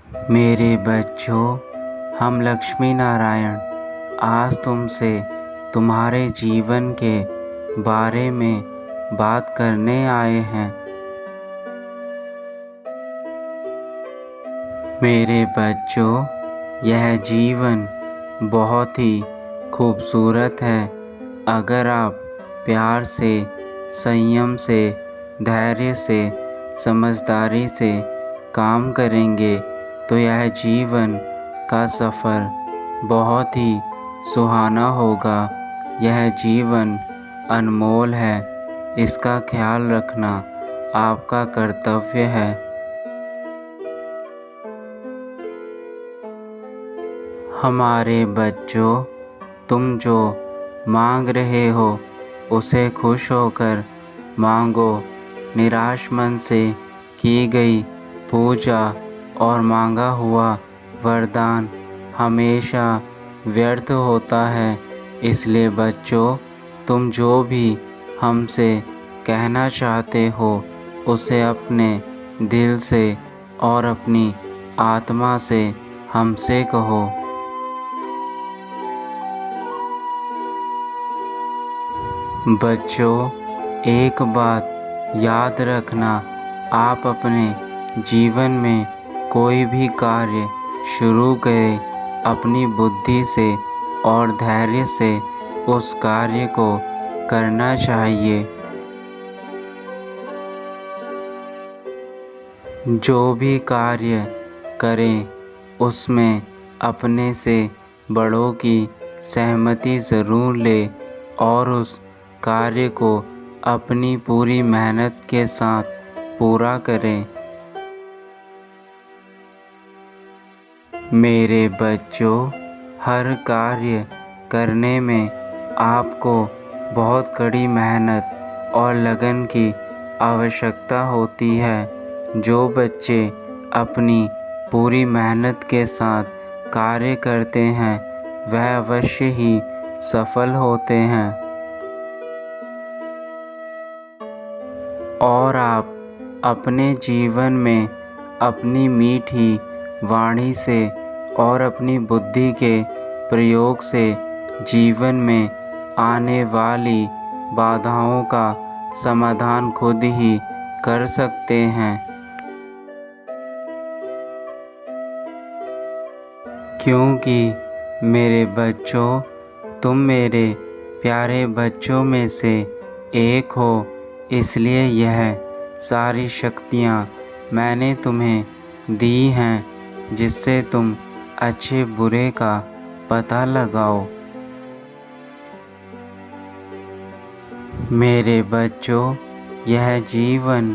मेरे बच्चों, हम लक्ष्मी नारायण आज तुमसे तुम्हारे जीवन के बारे में बात करने आए हैं। मेरे बच्चों, यह जीवन बहुत ही खूबसूरत है। अगर आप प्यार से, संयम से, धैर्य से, समझदारी से काम करेंगे तो यह जीवन का सफ़र बहुत ही सुहाना होगा। यह जीवन अनमोल है, इसका ख्याल रखना आपका कर्तव्य है। हमारे बच्चों, तुम जो मांग रहे हो उसे खुश होकर मांगो। निराश मन से की गई पूजा और मांगा हुआ वरदान हमेशा व्यर्थ होता है। इसलिए बच्चों, तुम जो भी हमसे कहना चाहते हो उसे अपने दिल से और अपनी आत्मा से हमसे कहो। बच्चों, एक बात याद रखना, आप अपने जीवन में कोई भी कार्य शुरू करें, अपनी बुद्धि से और धैर्य से उस कार्य को करना चाहिए। जो भी कार्य करें उसमें अपने से बड़ों की सहमति ज़रूर लें और उस कार्य को अपनी पूरी मेहनत के साथ पूरा करें। मेरे बच्चों, हर कार्य करने में आपको बहुत कड़ी मेहनत और लगन की आवश्यकता होती है। जो बच्चे अपनी पूरी मेहनत के साथ कार्य करते हैं वह अवश्य ही सफल होते हैं। और आप अपने जीवन में अपनी मीठी वाणी से और अपनी बुद्धि के प्रयोग से जीवन में आने वाली बाधाओं का समाधान खुद ही कर सकते हैं। क्योंकि मेरे बच्चों, तुम मेरे प्यारे बच्चों में से एक हो, इसलिए यह सारी शक्तियाँ मैंने तुम्हें दी हैं जिससे तुम अच्छे बुरे का पता लगाओ। मेरे बच्चों, यह जीवन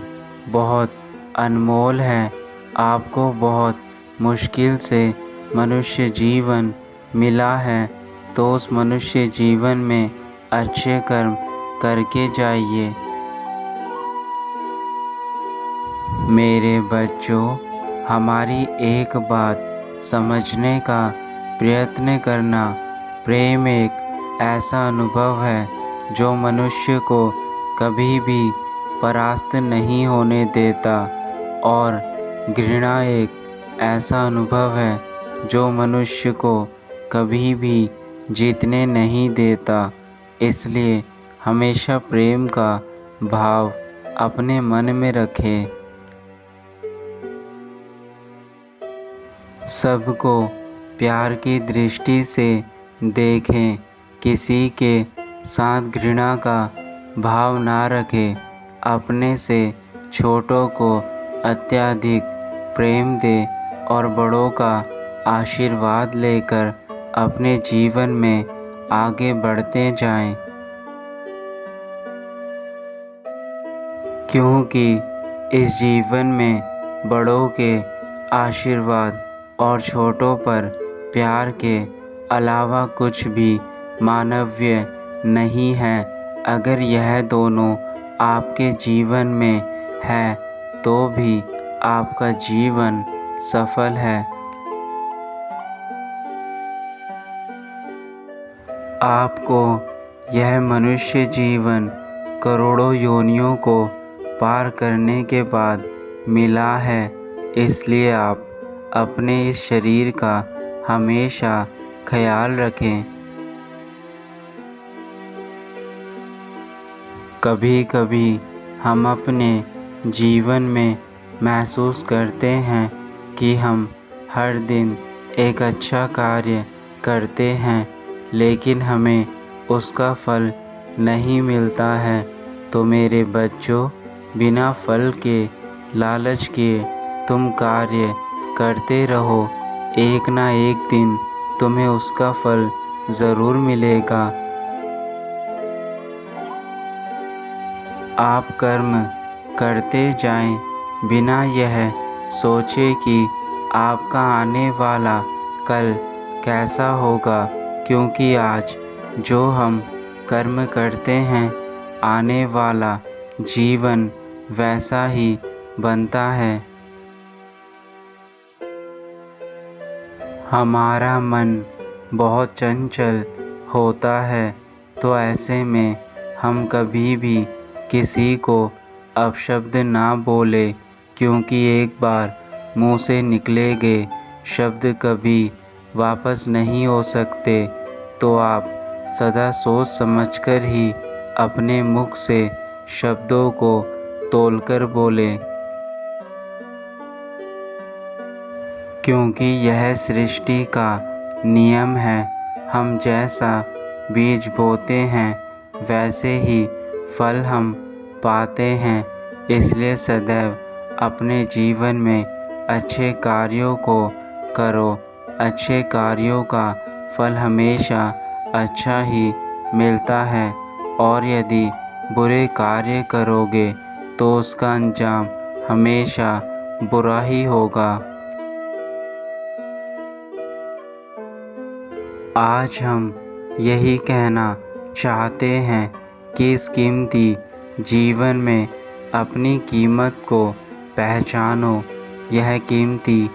बहुत अनमोल है। आपको बहुत मुश्किल से मनुष्य जीवन मिला है, तो उस मनुष्य जीवन में अच्छे कर्म करके जाइए। मेरे बच्चों, हमारी एक बात समझने का प्रयत्न करना। प्रेम एक ऐसा अनुभव है जो मनुष्य को कभी भी परास्त नहीं होने देता, और घृणा एक ऐसा अनुभव है जो मनुष्य को कभी भी जीतने नहीं देता। इसलिए हमेशा प्रेम का भाव अपने मन में रखें। सबको प्यार की दृष्टि से देखें, किसी के साथ घृणा का भाव ना रखें। अपने से छोटों को अत्यधिक प्रेम दें और बड़ों का आशीर्वाद लेकर अपने जीवन में आगे बढ़ते जाएं। क्योंकि इस जीवन में बड़ों के आशीर्वाद और छोटों पर प्यार के अलावा कुछ भी मानवीय नहीं है। अगर यह दोनों आपके जीवन में है तो भी आपका जीवन सफल है। आपको यह मनुष्य जीवन करोड़ों योनियों को पार करने के बाद मिला है, इसलिए आप अपने इस शरीर का हमेशा ख्याल रखें। कभी कभी हम अपने जीवन में महसूस करते हैं कि हम हर दिन एक अच्छा कार्य करते हैं, लेकिन हमें उसका फल नहीं मिलता है। तो मेरे बच्चों, बिना फल के लालच के तुम कार्य करते रहो। एक ना एक दिन तुम्हें उसका फल ज़रूर मिलेगा। आप कर्म करते जाएं, बिना यह सोचे कि आपका आने वाला कल कैसा होगा, क्योंकि आज जो हम कर्म करते हैं, आने वाला जीवन वैसा ही बनता है। हमारा मन बहुत चंचल होता है, तो ऐसे में हम कभी भी किसी को अपशब्द ना बोले, क्योंकि एक बार मुँह से निकले गए शब्द कभी वापस नहीं हो सकते। तो आप सदा सोच समझकर ही अपने मुख से शब्दों को तोलकर बोलें, क्योंकि यह सृष्टि का नियम है। हम जैसा बीज बोते हैं, वैसे ही फल हम पाते हैं। इसलिए सदैव अपने जीवन में अच्छे कार्यों को करो। अच्छे कार्यों का फल हमेशा अच्छा ही मिलता है, और यदि बुरे कार्य करोगे तो उसका अंजाम हमेशा बुरा ही होगा। आज हम यही कहना चाहते हैं कि इस कीमती जीवन में अपनी कीमत को पहचानो। यह कीमती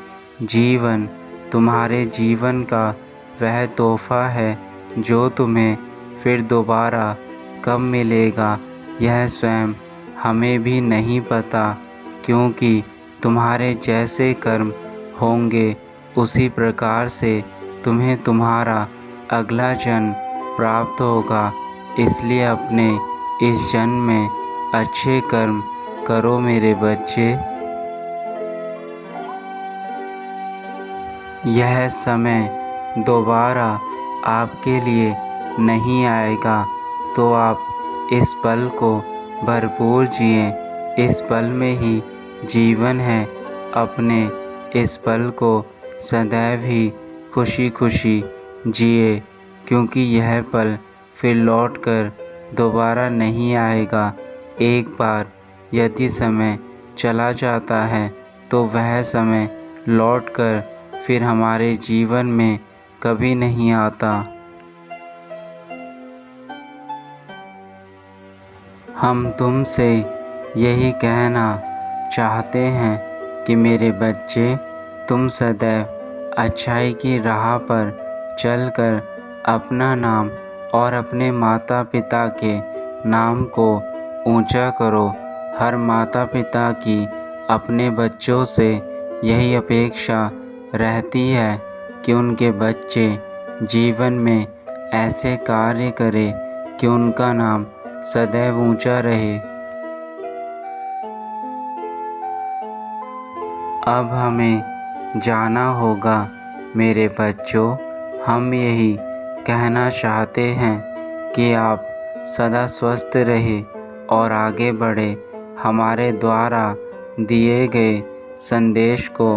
जीवन तुम्हारे जीवन का वह तोहफ़ा है जो तुम्हें फिर दोबारा कब मिलेगा, यह स्वयं हमें भी नहीं पता, क्योंकि तुम्हारे जैसे कर्म होंगे उसी प्रकार से तुम्हें तुम्हारा अगला जन्म प्राप्त होगा। इसलिए अपने इस जन्म में अच्छे कर्म करो मेरे बच्चे। यह समय दोबारा आपके लिए नहीं आएगा, तो आप इस पल को भरपूर जिए। इस पल में ही जीवन है। अपने इस पल को सदैव ही खुशी खुशी जिए, क्योंकि यह पल फिर लौटकर दोबारा नहीं आएगा। एक बार यदि समय चला जाता है, तो वह समय लौटकर फिर हमारे जीवन में कभी नहीं आता। हम तुमसे यही कहना चाहते हैं कि मेरे बच्चे, तुम सदैव अच्छाई की राह पर चलकर अपना नाम और अपने माता पिता के नाम को ऊंचा करो। हर माता पिता की अपने बच्चों से यही अपेक्षा रहती है कि उनके बच्चे जीवन में ऐसे कार्य करें कि उनका नाम सदैव ऊंचा रहे। अब हमें जाना होगा मेरे बच्चों। हम यही कहना चाहते हैं कि आप सदा स्वस्थ रहे और आगे बढ़े। हमारे द्वारा दिए गए संदेश को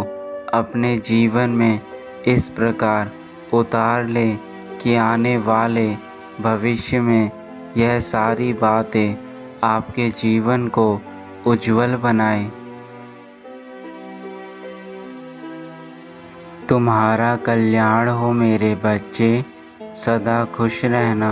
अपने जीवन में इस प्रकार उतार लें कि आने वाले भविष्य में यह सारी बातें आपके जीवन को उज्जवल बनाएं। तुम्हारा कल्याण हो मेरे बच्चे। सदा खुश रहना।